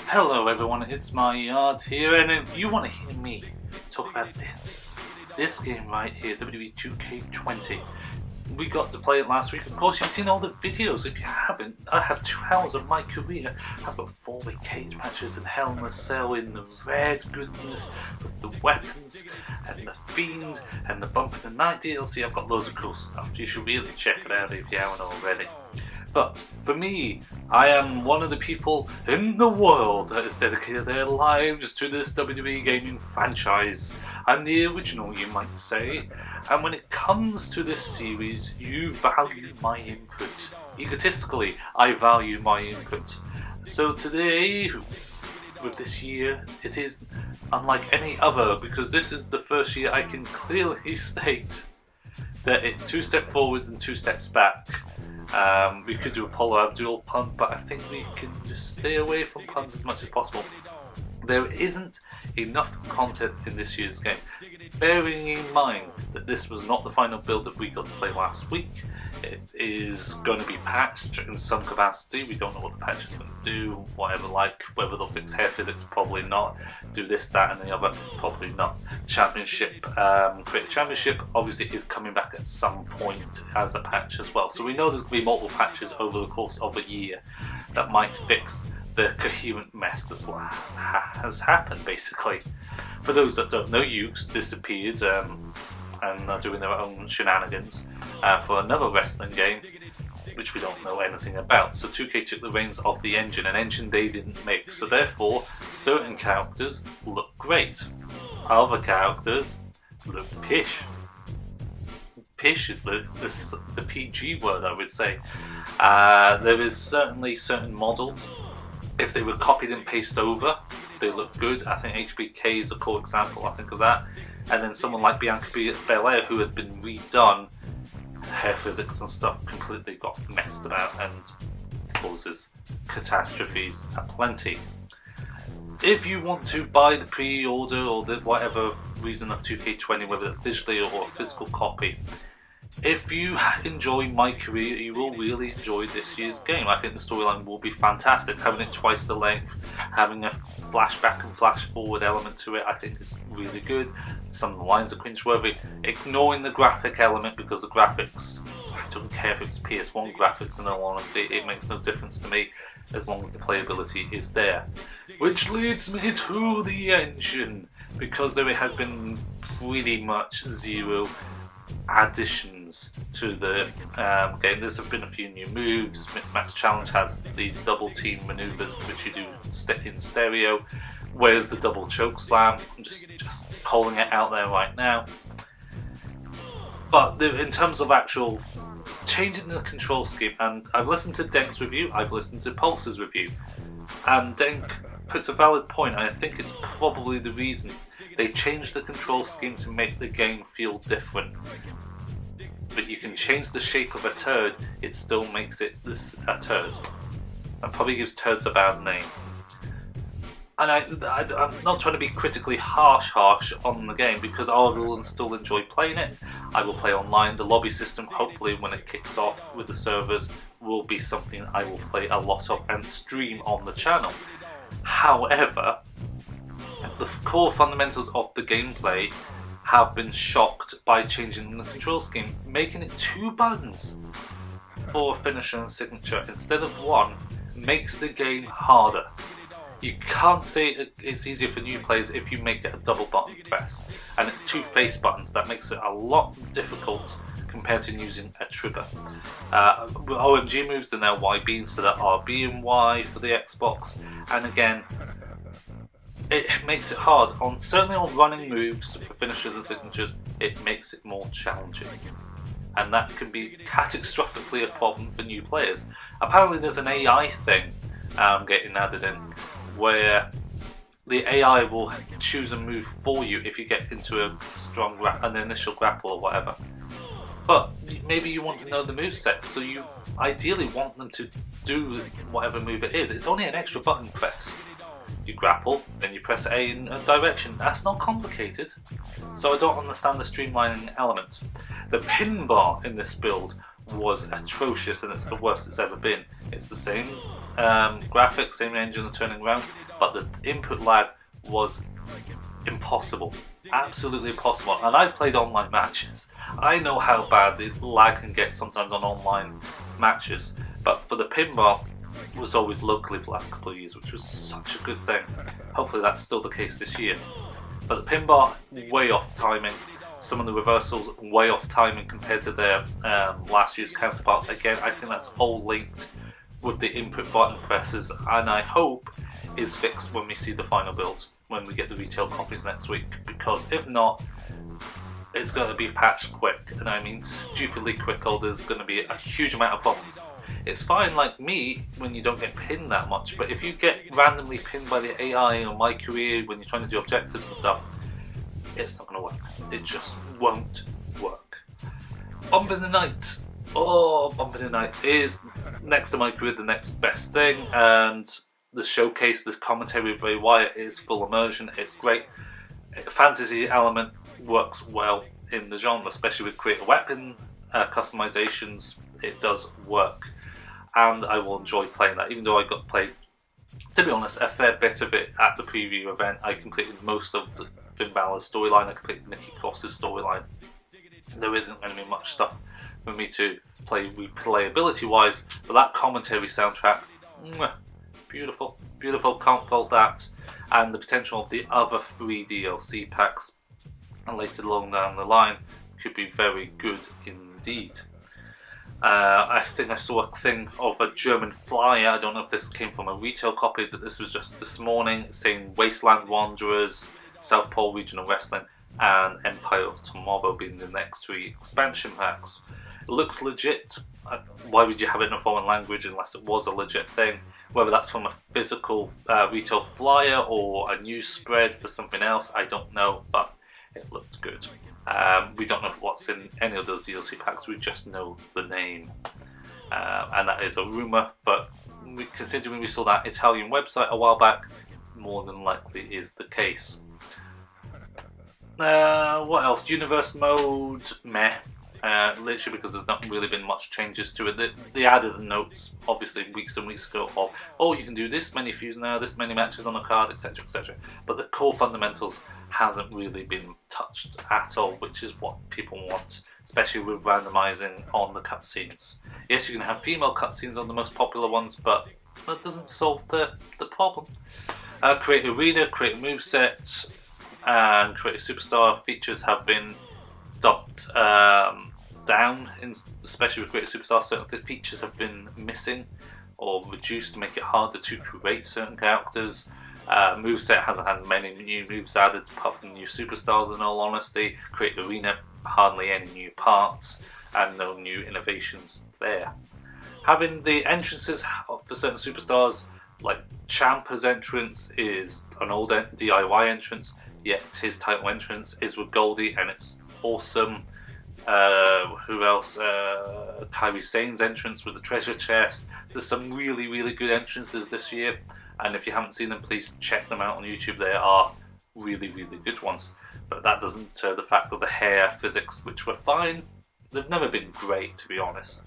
Hello everyone, it's MyCareer here, and if you want to hear me talk about this game right here, WWE 2K20. We got to play it last week. Of course, you've seen all the videos. If you haven't, I have 2 hours of my career. I've got 4-way cage matches and Hell in a Cell in the red goodness with the weapons and the Fiend and the Bump in the Night DLC. I've got loads of cool stuff. You should really check it out if you haven't already. But for me, I am one of the people in the world that has dedicated their lives to this WWE gaming franchise. I'm the original, you might say, and when it comes to this series, you value my input. Egotistically, I value my input. So today, with this year, it is unlike any other, because this is the first year I can clearly state that it's 2 steps forwards and 2 steps back. We could do a Polo Abdul pun, but I think we can just stay away from puns as much as possible. There isn't enough content in this year's game, bearing in mind that this was not the final build that we got to play last week. It is going to be patched in some capacity. We don't know what the patch is going to do, whatever, like whether they'll fix hair physics, probably not. Do this, that and the other, probably not. Championship, Create Championship obviously is coming back at some point as a patch as well. So we know there's going to be multiple patches over the course of a year that might fix the coherent mess that's what has happened basically. For those that don't know, Ukes disappeared and are doing their own shenanigans for another wrestling game which we don't know anything about. So 2K took the reins of the engine, an engine they didn't make, so therefore certain characters look great, other characters look pish. Pish is the PG word, I would say. There is certainly certain models, if they were copied and pasted over, they look good. I think HBK is a cool example, I think of that. And then someone like Bianca Belair, who had been redone, hair physics and stuff completely got messed about and causes catastrophes aplenty. If you want to buy the pre-order or the whatever reason of 2K20, whether it's digitally or a physical copy, if you enjoy MyCareer, you will really enjoy this year's game. I think the storyline will be fantastic. Having it twice the length, having a flashback and flash forward element to it, I think is really good. Some of the lines are cringeworthy. Ignoring the graphic element, because the graphics, I don't care if it's PS1 graphics, in all honesty, it makes no difference to me as long as the playability is there. Which leads me to the engine, because there has been pretty much zero additions to the game. There's been a few new moves. Mixed Match Challenge has these double team maneuvers which you do in stereo, whereas the double choke slam, I'm just calling it out there right now. But in terms of actual changing the control scheme, and I've listened to Denk's review, I've listened to Pulse's review, and Denk puts a valid point. I think it's probably the reason they changed the control scheme to make the game feel different. But you can change the shape of a turd, it still makes it a turd. And probably gives turds a bad name. And I'm not trying to be critically harsh on the game, because I will still enjoy playing it. I will play online. The lobby system, hopefully when it kicks off with the servers, will be something I will play a lot of and stream on the channel. However, the core fundamentals of the gameplay have been shocked by changing the control scheme, making it 2 buttons for finisher and signature instead of 1 makes the game harder. You can't say it's easier for new players if you make it a double button press, and it's 2 face buttons. That makes it a lot difficult compared to using a trigger. OMG moves, they're now YB instead of RB and Y for the Xbox, and again, it makes it hard. Certainly on running moves for finishers and signatures, it makes it more challenging. And that can be catastrophically a problem for new players. Apparently there's an AI thing getting added in, where the AI will choose a move for you if you get into an initial grapple or whatever. But maybe you want to know the moveset, so you ideally want them to do whatever move it is. It's only an extra button press. You grapple, then you press A in a direction. That's not complicated. So I don't understand the streamlining element. The pin bar in this build was atrocious, and it's the worst it's ever been. It's the same graphics, same engine and turning around, but the input lag was impossible, absolutely impossible. And I've played online matches. I know how bad the lag can get sometimes on online matches, but for the pinball, it was always locally for the last couple of years, which was such a good thing. Hopefully that's still the case this year. But the pinball, way off timing. Some of the reversals, way off timing compared to their last year's counterparts. Again, I think that's all linked with the input button presses, and I hope is fixed when we see the final build, when we get the retail copies next week, because if not, it's going to be patched quick, and I mean stupidly quick, or there's going to be a huge amount of problems. It's fine like me when you don't get pinned that much, but if you get randomly pinned by the AI or MyCareer when you're trying to do objectives and stuff, it's not going to work. It just won't work. Bump in the Night. Oh, Bump in the Night is, next to MyCareer, the next best thing, and the showcase, the commentary with Bray Wyatt is full immersion. It's great. The fantasy element works well in the genre, especially with creative weapon customizations. It does work, and I will enjoy playing that, even though I got played, to be honest, a fair bit of it at the preview event. I completed most of the Finn Balor's storyline, I completed Nikki Cross's storyline. There isn't going to be much stuff for me to play replayability wise, but that commentary soundtrack, beautiful, beautiful, can't fault that. And the potential of the other 3 DLC packs and later along down the line could be very good indeed. I think I saw a thing of a German flyer. I don't know if this came from a retail copy, but this was just this morning, saying Wasteland Wanderers, South Pole Regional Wrestling, and Empire of Tomorrow being the next 3 expansion packs. It looks legit. Why would you have it in a foreign language unless it was a legit thing? Whether that's from a physical retail flyer or a news spread for something else, I don't know, but it looked good. We don't know what's in any of those DLC packs, we just know the name. And that is a rumour, but considering we saw that Italian website a while back, more than likely is the case. What else? Universe mode, meh. Literally because there's not really been much changes to it. They added the notes, obviously, weeks and weeks ago of, oh, you can do this many feuds now, this many matches on a card, etc, etc. But the core fundamentals hasn't really been touched at all, which is what people want, especially with randomizing on the cutscenes. Yes, you can have female cutscenes on the most popular ones, but that doesn't solve the problem. Create arena, create moveset, and create a superstar features have been dubbed down, especially with Great Superstar. Certain features have been missing or reduced to make it harder to create certain characters. Moveset hasn't had many new moves added apart from new superstars, in all honesty. Create Arena, hardly any new parts and no new innovations there. Having the entrances for certain superstars, like Ciampa's entrance is an old DIY entrance, yet his title entrance is with Goldie and it's awesome. Who else? Kairi Sane's entrance with the treasure chest. There's some really, really good entrances this year, and if you haven't seen them, please check them out on YouTube. They are really, really good ones. But that doesn't deter the fact of the hair physics, which were fine. They've never been great, to be honest.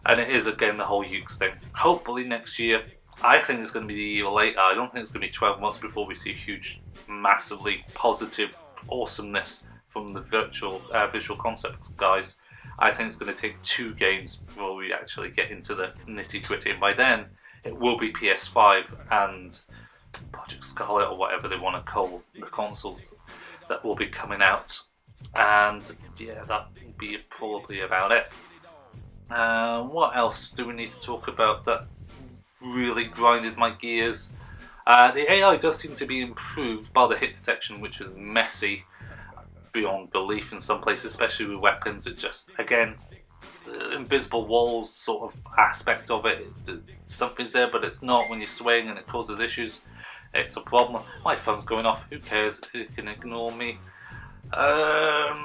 And it is, again, the whole Ukes thing. Hopefully next year, I think it's going to be the year later. I don't think it's going to be 12 months before we see huge, massively positive awesomeness from the visual concepts guys. I think it's going to take 2 games before we actually get into the nitty-gritty, and by then it will be PS5 and Project Scarlet or whatever they want to call the consoles that will be coming out, and yeah, that will be probably about it. What else do we need to talk about that really grinded my gears? The AI does seem to be improved by the hit detection, which is messy beyond belief in some places, especially with weapons. It just, again, the invisible walls sort of aspect of it, something's there but it's not when you swing and it causes issues. It's a problem. My phone's going off, who cares, you can ignore me. But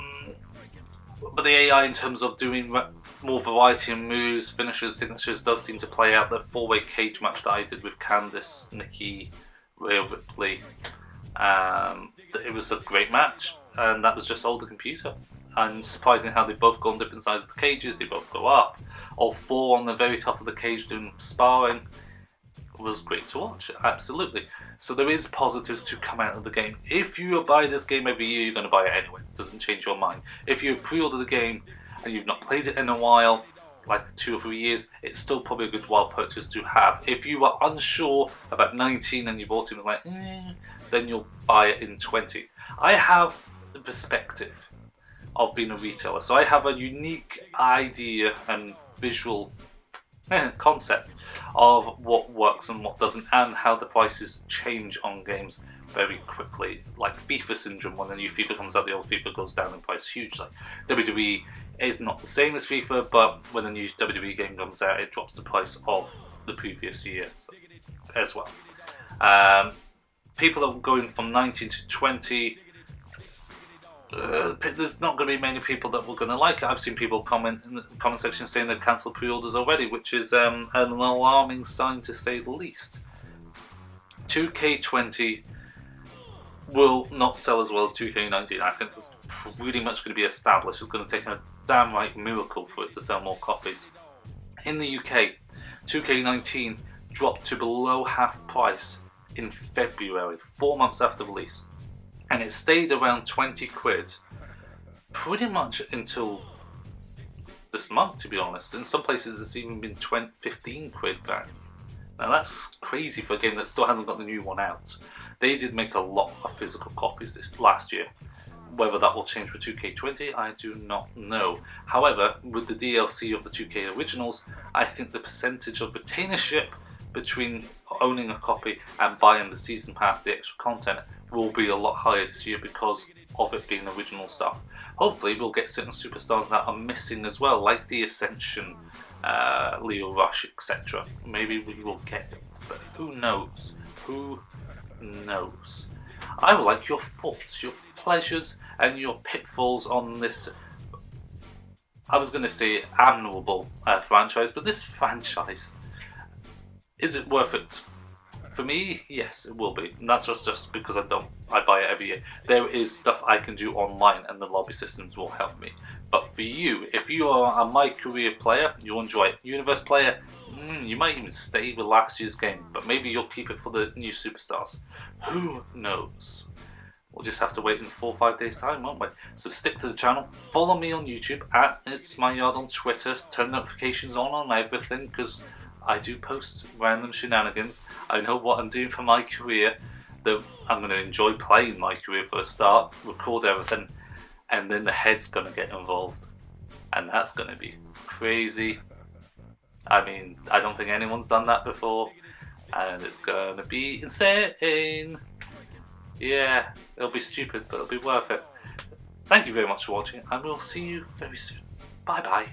the AI, in terms of doing more variety in moves, finishes, signatures, does seem to play out. The 4-way cage match that I did with Candice, Nikki, Rhea Ripley, it was a great match, and that was just all the computer. And surprising how they both go on different sides of the cages, they both go up. All 4 on the very top of the cage doing sparring. was great to watch, absolutely. So there is positives to come out of the game. If you buy this game every year, you're going to buy it anyway. It doesn't change your mind. If you pre-order the game and you've not played it in a while, like 2 or 3 years, it's still probably a good while purchase to have. If you are unsure about 19 and you bought it and like, then you'll buy it in 20. I have the perspective of being a retailer, so I have a unique idea and visual concept of what works and what doesn't, and how the prices change on games very quickly, like FIFA syndrome. When the new FIFA comes out, the old FIFA goes down in price hugely. WWE is not the same as FIFA, but when the new WWE game comes out, it drops the price of the previous years as well. People are going from 19 to 20. There's not going to be many people that were going to like it. I've seen people comment in the comment section saying they've cancelled pre-orders already, which is an alarming sign to say the least. 2K20 will not sell as well as 2K19. I think it's pretty much going to be established. It's going to take a damn right miracle for it to sell more copies. In the UK, 2K19 dropped to below half price in February, 4 months after release. And it stayed around 20 quid pretty much until this month, to be honest. In some places it's even been 15 quid back. Now that's crazy for a game that still hasn't got the new one out. They did make a lot of physical copies this last year. Whether that will change for 2K20, I do not know. However, with the DLC of the 2K originals, I think the percentage of retainership between owning a copy and buying the season pass, the extra content, will be a lot higher this year because of it being original stuff. Hopefully we'll get certain superstars that are missing as well, like the Ascension, Leo Rush, etc. Maybe we will get it, but who knows? Who knows? I would like your thoughts, your pleasures and your pitfalls on this, I was going to say admirable franchise, but this franchise, is it worth it? For me, yes, it will be. And that's just because I buy it every year. There is stuff I can do online and the lobby systems will help me. But for you, if you are a MyCareer player, you'll enjoy it. Universe player, you might even stay with last year's game, but maybe you'll keep it for the new superstars. Who knows? We'll just have to wait in 4 or 5 days time, won't we? So stick to the channel, follow me on YouTube, at ITSMYYARD on Twitter, turn notifications on everything, because I do post random shenanigans. I know what I'm doing for MyCareer. I'm going to enjoy playing MyCareer for a start, record everything, and then the head's going to get involved. And that's going to be crazy. I mean, I don't think anyone's done that before, and it's going to be insane. Yeah, it'll be stupid, but it'll be worth it. Thank you very much for watching, and we'll see you very soon. Bye bye.